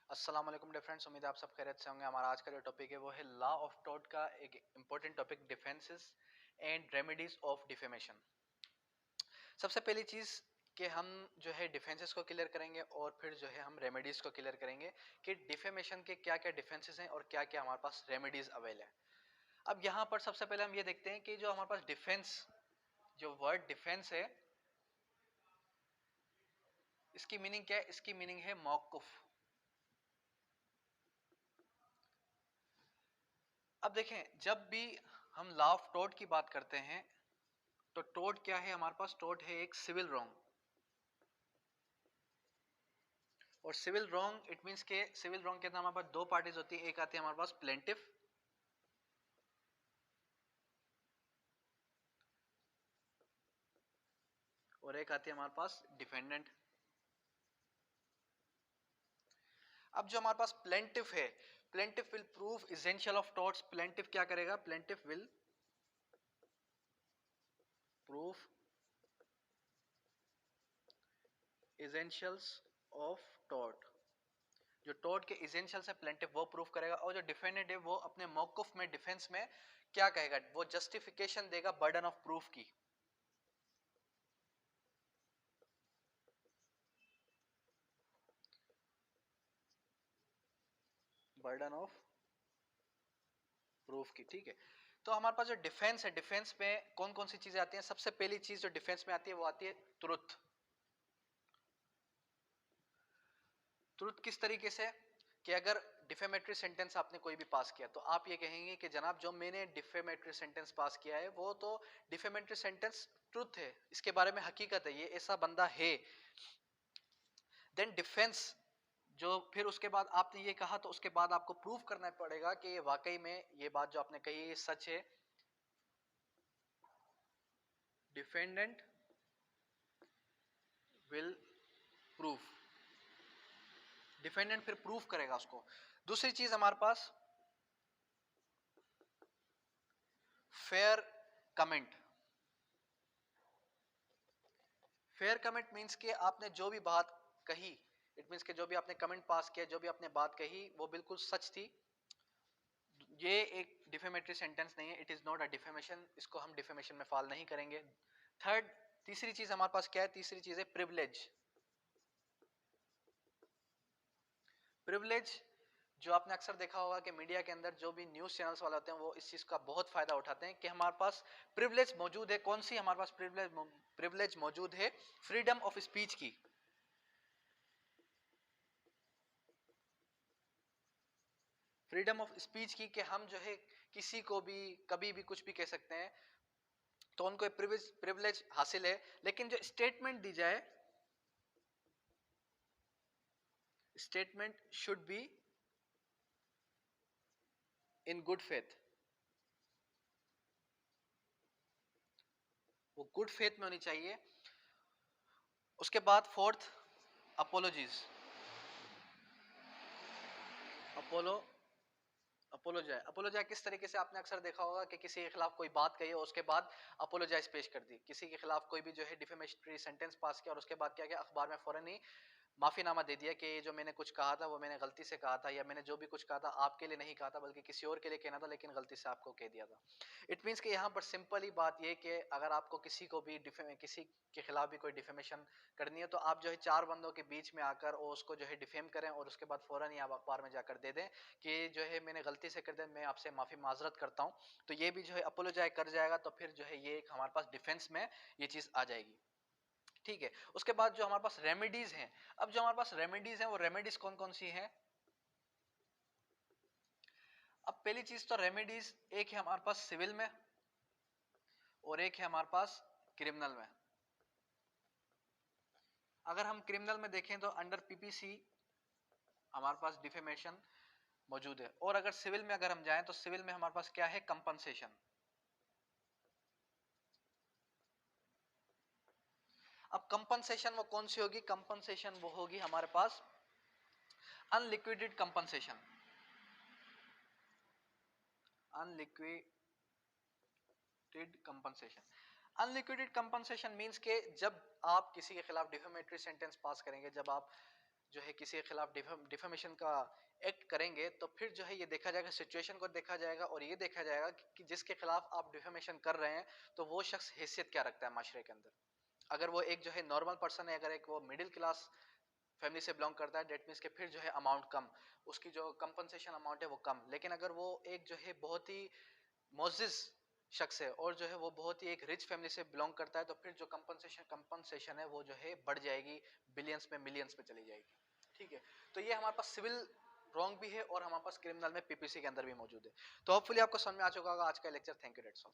अस्सलाम वालेकुम dear friends, उम्मीद है आप सब खैरियत से होंगे। हमारा आज का जो टॉपिक है वो है लॉ ऑफ टॉर्ट का एक important topic, defences and remedies of defamation. सबसे पहली चीज कि हम जो है डिफेंसेस को क्लियर करेंगे और फिर जो है हम रेमेडीज को क्लियर करेंगे कि डिफेमेशन के क्या क्या डिफेंसेस हैं और क्या क्या हमारे पास रेमेडीज अवेल है। अब यहाँ पर सबसे पहले हम ये देखते हैं कि जो हमारे पास डिफेंस, जो वर्ड डिफेंस है, इसकी मीनिंग क्या है? इसकी मीनिंग है मौकुफ। अब देखें, जब भी हम लॉ ऑफ टॉर्ट की बात करते हैं तो टोर्ट क्या है? हमारे पास टोर्ट है एक सिविल रॉन्ग। और सिविल रॉन्ग इट मींस के सिविल रॉन्ग के अंदर हमारे पास दो पार्टीज होती है। एक आती है हमारे पास प्लेंटिफ और एक आती है हमारे पास डिफेंडेंट। अब जो हमारे पास प्लेंटिफ है, plaintiff will prove essential of torts. Plaintiff क्या करेगा? Plaintiff will prove essentials of tort. जो टॉर्ट के एसेंशियल है प्लेंटिफ वो प्रूव करेगा, और जो डिफेंडेंट है वो अपने मौकुफ में, डिफेंस में क्या कहेगा? वो जस्टिफिकेशन देगा बर्डन ऑफ प्रूफ की। बर्डन ऑफ प्रूफ की, ठीक है। तो हमारे पास जो डिफेंस है, डिफेंस में कौन कौन सी चीजें आती हैं? सबसे पहली चीज जो डिफेंस में आती है वो आती है ट्रुथ। ट्रुथ किस तरीके से? कि अगर डिफेमेटरी सेंटेंस आपने कोई भी पास किया तो आप ये कहेंगे कि जनाब जो मैंने डिफेमेटरी सेंटेंस पास किया है वो तो डिफेमेटरी सेंटेंस ट्रुथ है, इसके बारे में हकीकत है, ये ऐसा बंदा है। देन डिफेंस, जो फिर उसके बाद आपने ये कहा तो उसके बाद आपको प्रूव करना पड़ेगा कि ये वाकई में ये बात जो आपने कही है सच है। डिफेंडेंट विल प्रूफ, डिफेंडेंट फिर प्रूफ करेगा उसको। दूसरी चीज हमारे पास fair comment. Fair comment means कि आपने जो भी बात कही, इट मींस कि जो भी आपने कमेंट पास किया, जो भी आपने बात कही वो बिल्कुल सच थी। ये एक डिफेमेटरी सेंटेंस नहीं है, it is not a defamation, इसको हम डिफेमेशन में फॉल नहीं करेंगे। थर्ड, तीसरी चीज हमारे पास क्या है? तीसरी चीज है प्रिविलेज। प्रिविलेज जो आपने अक्सर देखा होगा कि मीडिया के अंदर जो भी न्यूज चैनल्स वाले होते हैं वो इस चीज का बहुत फायदा उठाते हैं कि हमारे पास प्रिविलेज मौजूद है। कौन सी हमारे पास प्रिविलेज मौजूद है? फ्रीडम ऑफ स्पीच की। फ्रीडम ऑफ स्पीच की, कि हम जो है किसी को भी कभी भी कुछ भी कह सकते हैं, तो उनको एक प्रिविलेज हासिल है। लेकिन जो स्टेटमेंट दी जाए, statement should be in good faith, वो गुड फेथ में होनी चाहिए। उसके बाद फोर्थ, अपोलॉजीज। अपोलो अपोलोजाइज। अपोलोजाइज किस तरीके से? आपने अक्सर देखा होगा कि किसी के खिलाफ कोई बात कही और उसके बाद अपोलोजाइज पेश कर दी। किसी के खिलाफ कोई भी जो है डिफेमेटरी सेंटेंस पास किया और उसके बाद क्या किया? अखबार में फौरन ही माफीनामा दे दिया कि ये जो मैंने कुछ कहा था वो मैंने गलती से कहा था, या मैंने जो भी कुछ कहा था आपके लिए नहीं कहा था बल्कि किसी और के लिए कहना था, लेकिन गलती से आपको कह दिया था। इट मीन्स कि यहाँ पर सिंपल ही बात ये कि अगर आपको किसी को भी किसी के खिलाफ भी कोई डिफेमेशन करनी है तो आप जो है चार बंदों के बीच में आकर और उसको जो है डिफेम करें और उसके बाद फौरन ही आप अखबार में जाकर दे दें कि जो है मैंने गलती से कर दिया, मैं आपसे माफी माजरत करता हूँ। तो ये भी जो है अपोलोजाइज कर जाएगा, तो फिर जो है ये एक हमारे पास डिफेंस में ये चीज आ जाएगी, ठीक है। उसके बाद जो हमारे पास रेमेडीज हैं, अब जो हमारे पास रेमेडीज हैं वो रेमेडीज कौन कौन सी हैं? अब पहली चीज तो रेमेडीज एक है हमारे पास सिविल में और एक है हमारे पास क्रिमिनल में। अगर हम क्रिमिनल में देखें तो अंडर पीपीसी हमारे पास डिफेमेशन मौजूद है, और अगर सिविल में अगर हम जाएं तो सिविल में हमारे पास क्या है? कंपनसेशन। अब कंपनसेशन वो कौन सी होगी? कंपनसेशन वो होगी हमारे पास अनलिक्विडेड कंपनसेशन। अनलिक्विडेड कंपनसेशन, अनलिक्विडेड कंपनसेशन मींस के जब आप किसी के खिलाफ डिफेमेटरी सेंटेंस पास करेंगे, जब आप जो है किसी के खिलाफ डिफेमेशन का एक्ट करेंगे, तो फिर जो है ये देखा जाएगा, सिचुएशन को देखा जाएगा और ये देखा जाएगा कि जिसके खिलाफ आप डिफेमेशन कर रहे हैं तो वो शख्स हैसियत क्या रखता है माशरे के अंदर। अगर वो एक जो है नॉर्मल पर्सन है, अगर एक वो मिडिल क्लास फैमिली से बिलोंग करता है, डेट मीन्स के फिर जो है अमाउंट कम, उसकी जो कंपनसेशन अमाउंट है वो कम। लेकिन अगर वो एक जो है बहुत ही मोजिज शख्स है और जो है वो बहुत ही एक रिच फैमिली से बिलोंग करता है, तो फिर जो कंपनसेशन है वो जो है बढ़ जाएगी, बिलियंस में मिलियंस में चली जाएगी। ठीक है, तो ये हमारे पास सिविल रॉन्ग भी है और हमारे पास क्रिमिनल में पीपीसी के अंदर भी मौजूद है। तो होपफुली आपको समझ में आ चुका होगा आज का lecture. Thank you that's all.